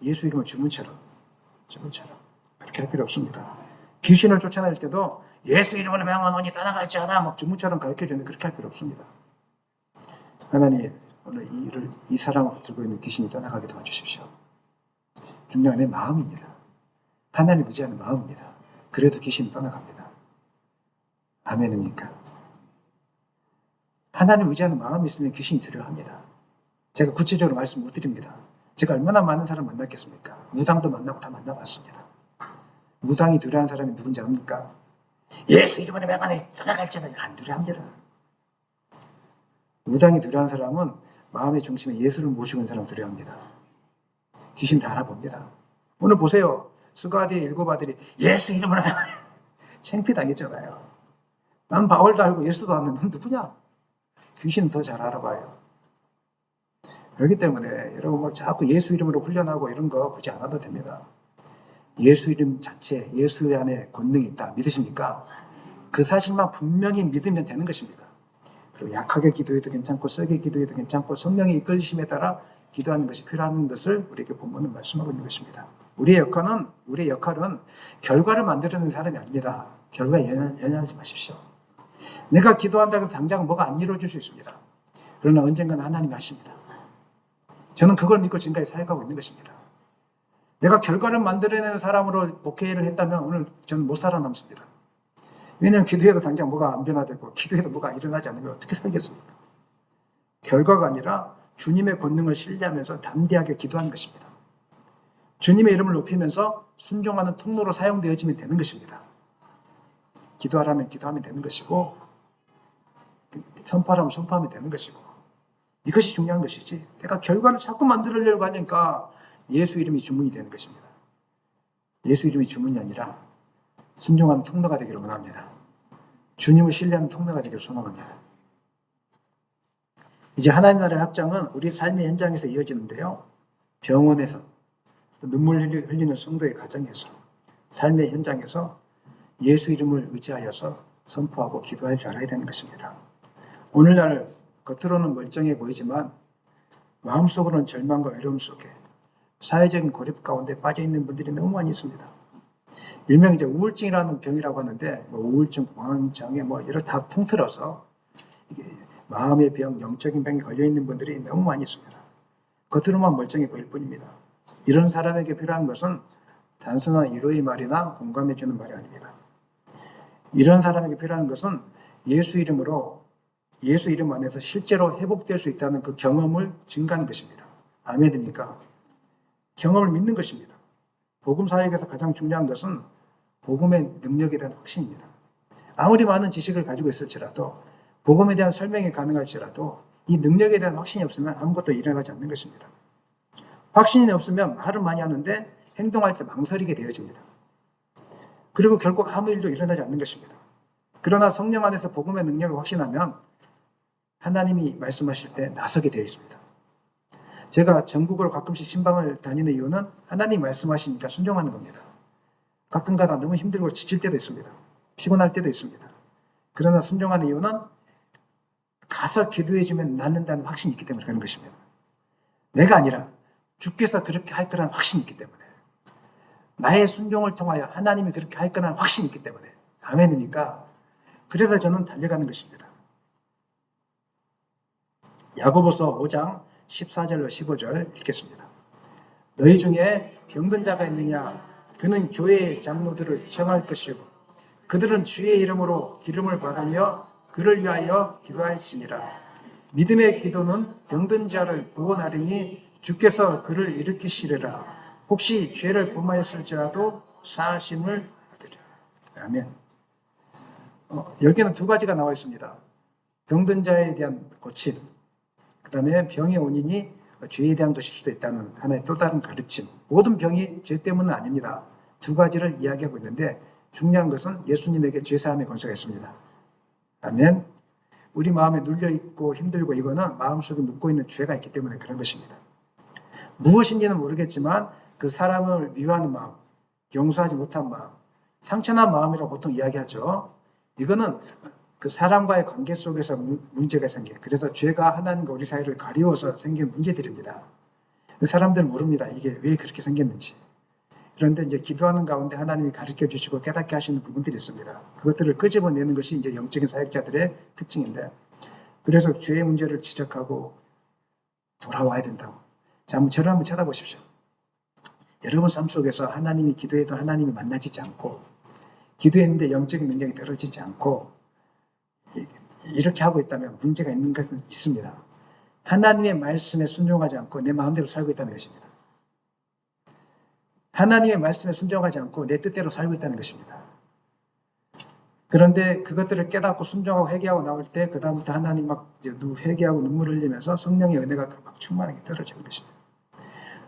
예수 이름을 주문처럼 저번처럼 그렇게 할 필요 없습니다. 귀신을 쫓아낼 때도 예수 이름으로 명하노니 떠나갈지어다 막 주문처럼 가르쳐주는데 그렇게 할 필요 없습니다. 하나님 오늘 이 사람을 붙들고 있는 귀신이 떠나가게 도와주십시오. 중요한 내 마음입니다. 하나님 의지하는 마음입니다. 그래도 귀신이 떠나갑니다. 아멘입니까? 하나님 의지하는 마음이 있으면 귀신이 두려워합니다. 제가 구체적으로 말씀 못 드립니다. 제가 얼마나 많은 사람 만났겠습니까? 무당도 만나고 다 만나봤습니다. 무당이 두려워하는 사람이 누군지 압니까? 예수 이름으로 명하노니 떠나갈지어다 안 두려워합니다. 무당이 두려워하는 사람은 마음의 중심에 예수를 모시고 있는 사람 두려워합니다. 귀신 다 알아봅니다. 오늘 보세요. 스가랴 7 아들이 예수 이름으로 창피당했잖아요. 난 바울도 알고 예수도 아는데 넌 누구냐? 귀신은 더 잘 알아봐요. 그렇기 때문에 여러분 막 자꾸 예수 이름으로 훈련하고 이런 거 굳이 안 하도 됩니다. 예수 이름 자체, 예수 안에 권능이 있다. 믿으십니까? 그 사실만 분명히 믿으면 되는 것입니다. 그리고 약하게 기도해도 괜찮고 세게 기도해도 괜찮고 성령의 이끌리심에 따라 기도하는 것이 필요한 것을 우리에게 본문은 말씀하고 있는 것입니다. 우리의 역할은 결과를 만들어내는 사람이 아닙니다. 결과에 연연하지 마십시오. 내가 기도한다고 해서 당장 뭐가 안 이루어질 수 있습니다. 그러나 언젠가는 하나님이 하십니다. 저는 그걸 믿고 지금까지 사역하고 있는 것입니다. 내가 결과를 만들어내는 사람으로 목회를 했다면 오늘 저는 못 살아남습니다. 왜냐하면 기도해도 당장 뭐가 안 변화되고 기도해도 뭐가 일어나지 않으면 어떻게 살겠습니까? 결과가 아니라 주님의 권능을 신뢰하면서 담대하게 기도하는 것입니다. 주님의 이름을 높이면서 순종하는 통로로 사용되어지면 되는 것입니다. 기도하라면 기도하면 되는 것이고 선포하라면 선포하면 되는 것이고 이것이 중요한 것이지 내가 결과를 자꾸 만들려고 하니까 예수 이름이 주문이 되는 것입니다. 예수 이름이 주문이 아니라 순종하는 통로가 되기를 원합니다. 주님을 신뢰하는 통로가 되기를 소망합니다. 이제 하나님 나라의 확장은 우리 삶의 현장에서 이어지는데요. 병원에서 눈물 흘리는 성도의 가정에서 삶의 현장에서 예수 이름을 의지하여서 선포하고 기도할 줄 알아야 되는 것입니다. 오늘날 겉으로는 멀쩡해 보이지만 마음속으로는 절망과 외로움 속에 사회적인 고립 가운데 빠져있는 분들이 너무 많이 있습니다. 일명 이제 우울증이라는 병이라고 하는데 우울증, 공황장애 여러 다 통틀어서 이게 마음의 병, 영적인 병에 걸려있는 분들이 너무 많이 있습니다. 겉으로만 멀쩡해 보일 뿐입니다. 이런 사람에게 필요한 것은 단순한 위로의 말이나 공감해주는 말이 아닙니다. 이런 사람에게 필요한 것은 예수 이름 안에서 실제로 회복될 수 있다는 그 경험을 증가하는 것입니다. 아멘입니까? 경험을 믿는 것입니다. 복음 사역에서 가장 중요한 것은 복음의 능력에 대한 확신입니다. 아무리 많은 지식을 가지고 있을지라도 복음에 대한 설명이 가능할지라도 이 능력에 대한 확신이 없으면 아무것도 일어나지 않는 것입니다. 확신이 없으면 말은 많이 하는데 행동할 때 망설이게 되어집니다. 그리고 결국 아무 일도 일어나지 않는 것입니다. 그러나 성령 안에서 복음의 능력을 확신하면 하나님이 말씀하실 때 나서게 되어 있습니다. 제가 전국으로 가끔씩 신방을 다니는 이유는 하나님이 말씀하시니까 순종하는 겁니다. 가끔가다 너무 힘들고 지칠 때도 있습니다. 피곤할 때도 있습니다. 그러나 순종하는 이유는 가서 기도해주면 낫는다는 확신이 있기 때문에 그런 것입니다. 내가 아니라 주께서 그렇게 할 거라는 확신이 있기 때문에 나의 순종을 통하여 하나님이 그렇게 할 거라는 확신이 있기 때문에 아멘입니까? 그래서 저는 달려가는 것입니다. 야고보서 5장 14절로 15절 읽겠습니다. 너희 중에 병든 자가 있느냐? 그는 교회의 장로들을 청할 것이고 그들은 주의 이름으로 기름을 바르며 그를 위하여 기도할지니라. 믿음의 기도는 병든 자를 구원하리니 주께서 그를 일으키시리라. 혹시 죄를 범하였을지라도 사하심을 받으리라. 아멘. 여기에는 두 가지가 나와 있습니다. 병든 자에 대한 고침, 그 다음에 병의 원인이 죄에 대한 것일 수도 있다는 하나의 또 다른 가르침. 모든 병이 죄 때문은 아닙니다. 두 가지를 이야기하고 있는데 중요한 것은 예수님에게 죄사함의 권세가 있습니다. 아멘. 우리 마음에 눌려있고 힘들고 이거는 마음속에 눕고 있는 죄가 있기 때문에 그런 것입니다. 무엇인지는 모르겠지만 그 사람을 미워하는 마음, 용서하지 못한 마음, 상처난 마음이라고 보통 이야기하죠. 이거는 그 사람과의 관계 속에서 문제가 생겨요. 그래서 죄가 하나님과 우리 사이를 가리워서 생긴 문제들입니다. 사람들은 모릅니다. 이게 왜 그렇게 생겼는지. 그런데 이제 기도하는 가운데 하나님이 가르쳐 주시고 깨닫게 하시는 부분들이 있습니다. 그것들을 끄집어내는 것이 이제 영적인 사역자들의 특징인데, 그래서 죄의 문제를 지적하고 돌아와야 된다고. 자, 저를 한번 쳐다보십시오. 여러분 삶 속에서 하나님이 기도해도 하나님이 만나지지 않고, 기도했는데 영적인 능력이 떨어지지 않고, 이렇게 하고 있다면 문제가 있는 것은 있습니다. 하나님의 말씀에 순종하지 않고 내 마음대로 살고 있다는 것입니다. 하나님의 말씀에 순종하지 않고 내 뜻대로 살고 있다는 것입니다. 그런데 그것들을 깨닫고 순종하고 회개하고 나올 때 그 다음부터 하나님 막 회개하고 눈물을 흘리면서 성령의 은혜가 막 충만하게 떨어지는 것입니다.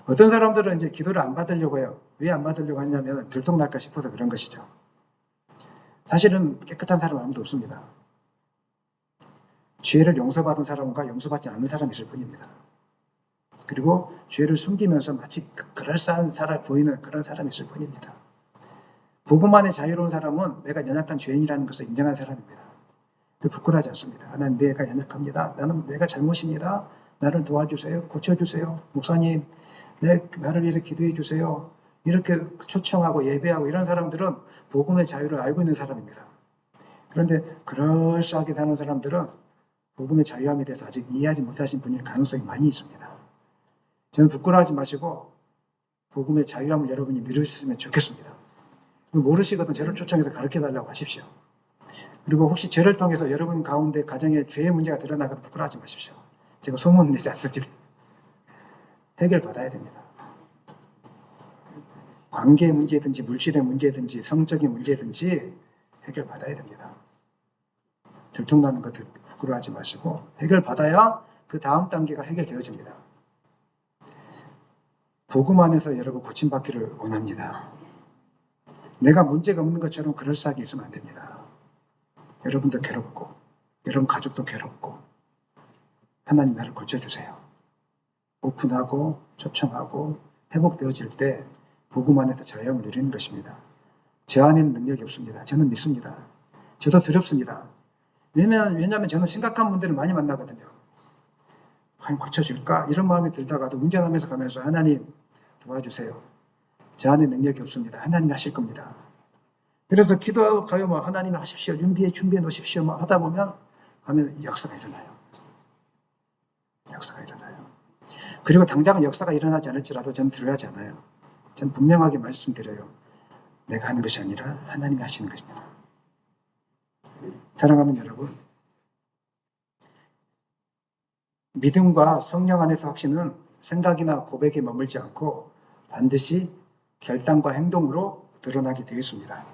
어떤 사람들은 이제 기도를 안 받으려고 해요. 왜 안 받으려고 하냐면 들통날까 싶어서 그런 것이죠. 사실은 깨끗한 사람 아무도 없습니다. 죄를 용서받은 사람과 용서받지 않는 사람이 있을 뿐입니다. 그리고 죄를 숨기면서 마치 그럴싸한 사람 보이는 그런 사람이 있을 뿐입니다. 복음 안에 자유로운 사람은 내가 연약한 죄인이라는 것을 인정한 사람입니다. 부끄러워하지 않습니다. 하나님, 내가 연약합니다. 내가 잘못입니다. 나를 도와주세요. 고쳐주세요. 목사님, 나를 위해서 기도해 주세요. 이렇게 초청하고 예배하고 이런 사람들은 복음의 자유를 알고 있는 사람입니다. 그런데 그럴싸하게 사는 사람들은 복음의 자유함에 대해서 아직 이해하지 못하신 분일 가능성이 많이 있습니다. 저는 부끄러워하지 마시고 복음의 자유함을 여러분이 누리셨으면 좋겠습니다. 모르시거든 저를 초청해서 가르쳐달라고 하십시오. 그리고 혹시 저를 통해서 여러분 가운데 가정에 죄의 문제가 드러나가도 부끄러워하지 마십시오. 제가 소문 내지 않습니다. 해결받아야 됩니다. 관계의 문제든지 물질의 문제든지 성적인 문제든지 해결받아야 됩니다. 들통나는 것들 부끄러워하지 마시고 해결받아야 그 다음 단계가 해결되어집니다. 복음 안에서 여러분 고침받기를 원합니다. 내가 문제가 없는 것처럼 그럴싸하게 있으면 안 됩니다. 여러분도 괴롭고 여러분 가족도 괴롭고 하나님 나를 고쳐주세요. 오픈하고 초청하고 회복되어질 때 복음 안에서 자유함을 누리는 것입니다. 저 안에는 능력이 없습니다. 저는 믿습니다. 저도 두렵습니다. 왜냐하면 저는 심각한 분들을 많이 만나거든요. 과연 고쳐줄까? 이런 마음이 들다가도 운전하면서 가면서 하나님 도와주세요. 저 안에 능력이 없습니다. 하나님이 하실 겁니다. 그래서 기도하고 가요. 하나님이 하십시오. 준비해 놓으십시오. 하다 보면 역사가 일어나요. 역사가 일어나요. 그리고 당장은 역사가 일어나지 않을지라도 저는 두려워하지 않아요. 저는 분명하게 말씀드려요. 내가 하는 것이 아니라 하나님이 하시는 것입니다. 사랑하는 여러분, 믿음과 성령 안에서 확신은 생각이나 고백에 머물지 않고 반드시 결단과 행동으로 드러나게 되어 있습니다.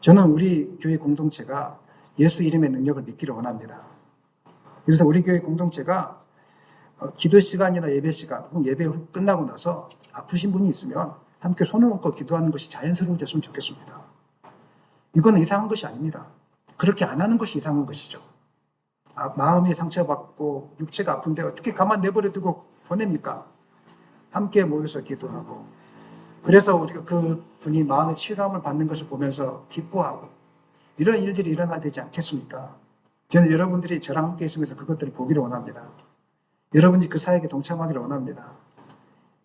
저는 우리 교회 공동체가 예수 이름의 능력을 믿기를 원합니다. 그래서 우리 교회 공동체가 기도 시간이나 예배 시간 혹은 예배 후 끝나고 나서 아프신 분이 있으면 함께 손을 얹고 기도하는 것이 자연스러워졌으면 좋겠습니다. 이거는 이상한 것이 아닙니다. 그렇게 안 하는 것이 이상한 것이죠. 마음이 상처받고 육체가 아픈데 어떻게 가만 내버려 두고 보냅니까? 함께 모여서 기도하고 그래서 우리가 그 분이 마음의 치유함을 받는 것을 보면서 기뻐하고 이런 일들이 일어나야 되지 않겠습니까? 저는 여러분들이 저랑 함께 있으면서 그것들을 보기를 원합니다. 여러분이 그 사역에 동참하기를 원합니다.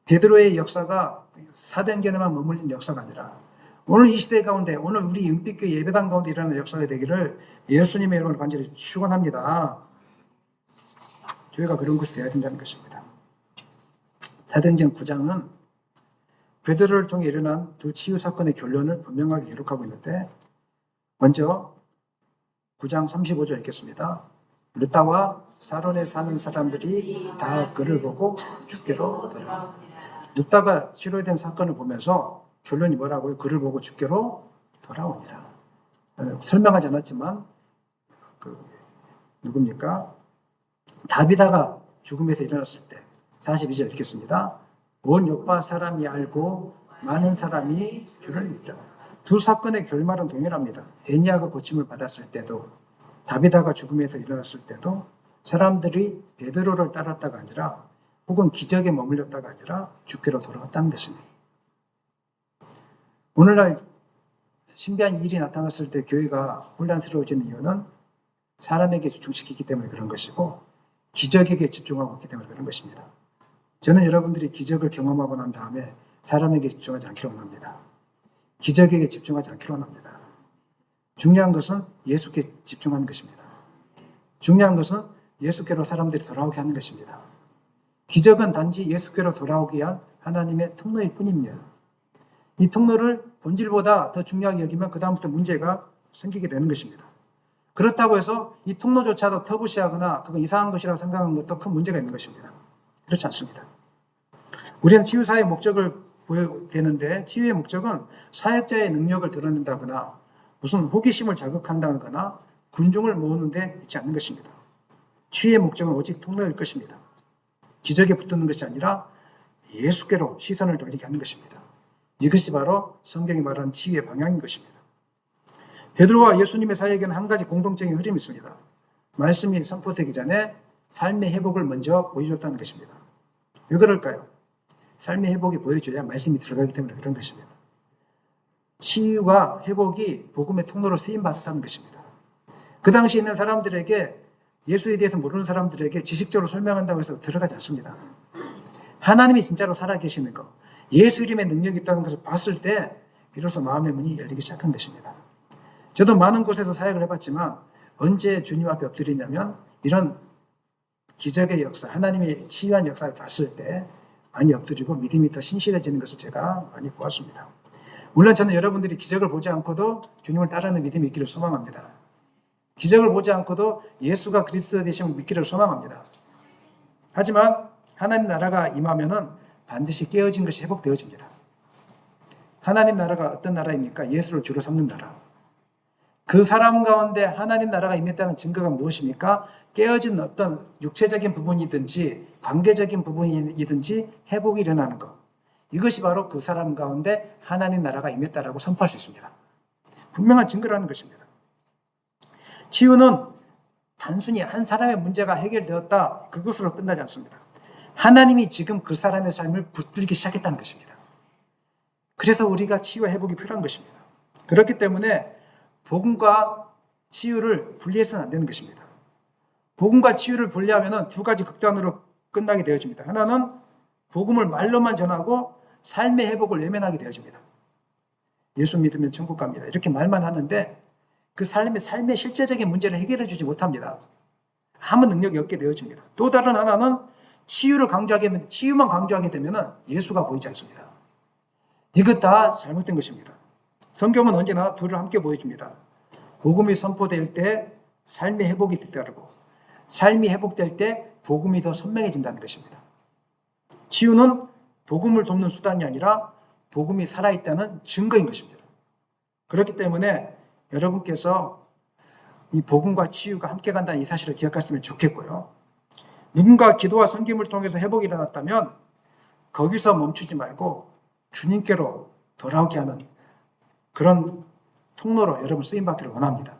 베드로의 역사가 사도행전에만 머물린 역사가 아니라 오늘 이 시대 가운데 오늘 우리 은빛교회 예배당 가운데 일어나는 역사가 되기를 예수님의 이름으로 간절히 축원합니다. 교회가 그런 것이 되어야 된다는 것입니다. 사도행전 9장은 베드로를 통해 일어난 두 치유 사건의 결론을 분명하게 기록하고 있는데 먼저 9장 35절 읽겠습니다. 루다와 사론에 사는 사람들이 다 그를 보고 주께로 돌아오니라. 루다가 치료된 사건을 보면서 결론이 뭐라고요? 그를 보고 주께로 돌아오니라. 설명하지 않았지만 누굽니까? 다비다가 죽음에서 일어났을 때 42절 읽겠습니다. 온 요파 사람이 알고 많은 사람이 주를 믿다. 두 사건의 결말은 동일합니다. 에니야가 고침을 받았을 때도 다비다가 죽음에서 일어났을 때도 사람들이 베드로를 따랐다가 아니라 혹은 기적에 머물렀다가 아니라 주께로 돌아갔다는 것입니다. 오늘날 신비한 일이 나타났을 때 교회가 혼란스러워지는 이유는 사람에게 집중시키기 때문에 그런 것이고 기적에게 집중하고 있기 때문에 그런 것입니다. 저는 여러분들이 기적을 경험하고 난 다음에 사람에게 집중하지 않기를 원합니다. 기적에게 집중하지 않기를 원합니다. 중요한 것은 예수께 집중하는 것입니다. 중요한 것은 예수께로 사람들이 돌아오게 하는 것입니다. 기적은 단지 예수께로 돌아오기 위한 하나님의 통로일 뿐입니다. 이 통로를 본질보다 더 중요하게 여기면 그 다음부터 문제가 생기게 되는 것입니다. 그렇다고 해서 이 통로조차도 터부시하거나 그건 이상한 것이라고 생각하는 것도 큰 문제가 있는 것입니다. 그렇지 않습니다. 우리는 치유사의 목적을 보여야 되는데 치유의 목적은 사역자의 능력을 드러낸다거나 무슨 호기심을 자극한다거나 군중을 모으는 데 있지 않는 것입니다. 치유의 목적은 오직 통로일 것입니다. 기적에 붙드는 것이 아니라 예수께로 시선을 돌리게 하는 것입니다. 이것이 바로 성경이 말하는 치유의 방향인 것입니다. 베드로와 예수님의 사역에는 한 가지 공통적인 흐름이 있습니다. 말씀이 선포되기 전에 삶의 회복을 먼저 보여줬다는 것입니다. 왜 그럴까요? 삶의 회복이 보여줘야 말씀이 들어가기 때문에 그런 것입니다. 치유와 회복이 복음의 통로로 쓰임받았다는 것입니다. 그 당시에 있는 사람들에게 예수에 대해서 모르는 사람들에게 지식적으로 설명한다고 해서 들어가지 않습니다. 하나님이 진짜로 살아계시는 것, 예수 이름의 능력이 있다는 것을 봤을 때 비로소 마음의 문이 열리기 시작한 것입니다. 저도 많은 곳에서 사역을 해봤지만 언제 주님 앞에 엎드리냐면 이런 기적의 역사, 하나님의 치유한 역사를 봤을 때 많이 엎드리고 믿음이 더 신실해지는 것을 제가 많이 보았습니다. 물론 저는 여러분들이 기적을 보지 않고도 주님을 따르는 믿음이 있기를 소망합니다. 기적을 보지 않고도 예수가 그리스도 되심을 믿기를 소망합니다. 하지만 하나님 나라가 임하면은 반드시 깨어진 것이 회복되어집니다. 하나님 나라가 어떤 나라입니까? 예수를 주로 삼는 나라. 그 사람 가운데 하나님 나라가 임했다는 증거가 무엇입니까? 깨어진 어떤 육체적인 부분이든지 관계적인 부분이든지 회복이 일어나는 것. 이것이 바로 그 사람 가운데 하나님 나라가 임했다라고 선포할 수 있습니다. 분명한 증거라는 것입니다. 치유는 단순히 한 사람의 문제가 해결되었다, 그것으로 끝나지 않습니다. 하나님이 지금 그 사람의 삶을 붙들기 시작했다는 것입니다. 그래서 우리가 치유와 회복이 필요한 것입니다. 그렇기 때문에 복음과 치유를 분리해서는 안 되는 것입니다. 복음과 치유를 분리하면 두 가지 극단으로 끝나게 되어집니다. 하나는 복음을 말로만 전하고 삶의 회복을 외면하게 되어집니다. 예수 믿으면 천국 갑니다. 이렇게 말만 하는데 그 삶의 실제적인 문제를 해결해 주지 못합니다. 아무 능력이 없게 되어집니다. 또 다른 하나는 치유만 강조하게 되면 예수가 보이지 않습니다. 이것 다 잘못된 것입니다. 성경은 언제나 둘을 함께 보여줍니다. 복음이 선포될 때 삶의 회복이 뒤따르고 삶이 회복될 때 복음이 더 선명해진다는 것입니다. 치유는 복음을 돕는 수단이 아니라 복음이 살아있다는 증거인 것입니다. 그렇기 때문에 여러분께서 이 복음과 치유가 함께 간다는 이 사실을 기억하시면 좋겠고요. 누군가 기도와 섬김을 통해서 회복이 일어났다면 거기서 멈추지 말고 주님께로 돌아오게 하는 그런 통로로 여러분 쓰임받기를 원합니다.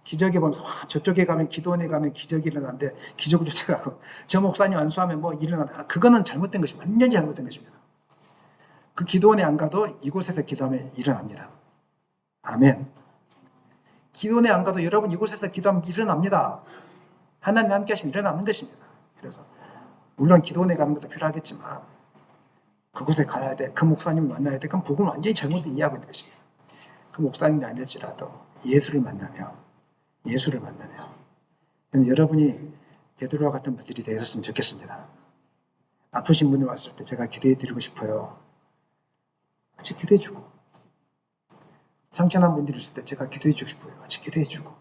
기적에 보면서 저쪽에 가면 기도원에 가면 기적이 일어나는데 기적을 쫓아가고 저 목사님 안수하면 뭐 일어난다. 그거는 잘못된 것입니다. 완전히 잘못된 것입니다. 그 기도원에 안 가도 이곳에서 기도하면 일어납니다. 아멘. 기도원에 안 가도 여러분 이곳에서 기도하면 일어납니다. 하나님 함께 하시면 일어나는 것입니다. 그래서 물론 기도원에 가는 것도 필요하겠지만 그곳에 가야 돼. 그 목사님을 만나야 돼. 그럼 복음을 완전히 잘못 이해하고 있는 것입니다. 그 목사님이 아닐지라도 예수를 만나면 여러분이 베드로와 같은 분들이 되셨으면 좋겠습니다. 아프신 분이 왔을 때 제가 기도해 드리고 싶어요. 같이 기도해 주고, 상처난 분들이 있을 때 제가 기도해 주고 싶어요. 같이 기도해 주고,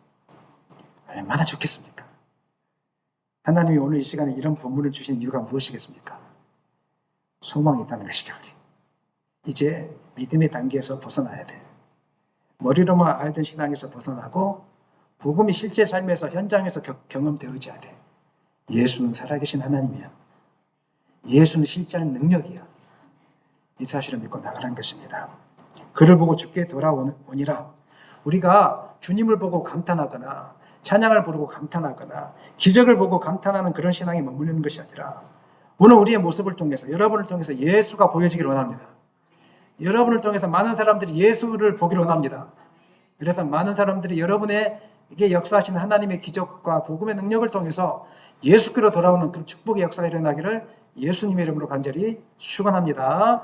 얼마나 좋겠습니까? 하나님이 오늘 이 시간에 이런 본문을 주신 이유가 무엇이겠습니까? 소망이 있다는 것이죠. 이제 믿음의 단계에서 벗어나야 돼. 머리로만 알던 신앙에서 벗어나고 복음이 실제 삶에서 현장에서 경험되어져야 돼. 예수는 살아계신 하나님이야. 예수는 실제하는 능력이야. 이 사실을 믿고 나가라는 것입니다. 그를 보고 주께 돌아오니라. 우리가 주님을 보고 감탄하거나 찬양을 부르고 감탄하거나 기적을 보고 감탄하는 그런 신앙에 머무르는 것이 아니라 오늘 우리의 모습을 통해서 여러분을 통해서 예수가 보여지기를 원합니다. 여러분을 통해서 많은 사람들이 예수를 보기를 원합니다. 그래서 많은 사람들이 여러분에게 역사하시는 하나님의 기적과 복음의 능력을 통해서 예수께로 돌아오는 그 축복의 역사가 일어나기를 예수님의 이름으로 간절히 축원합니다.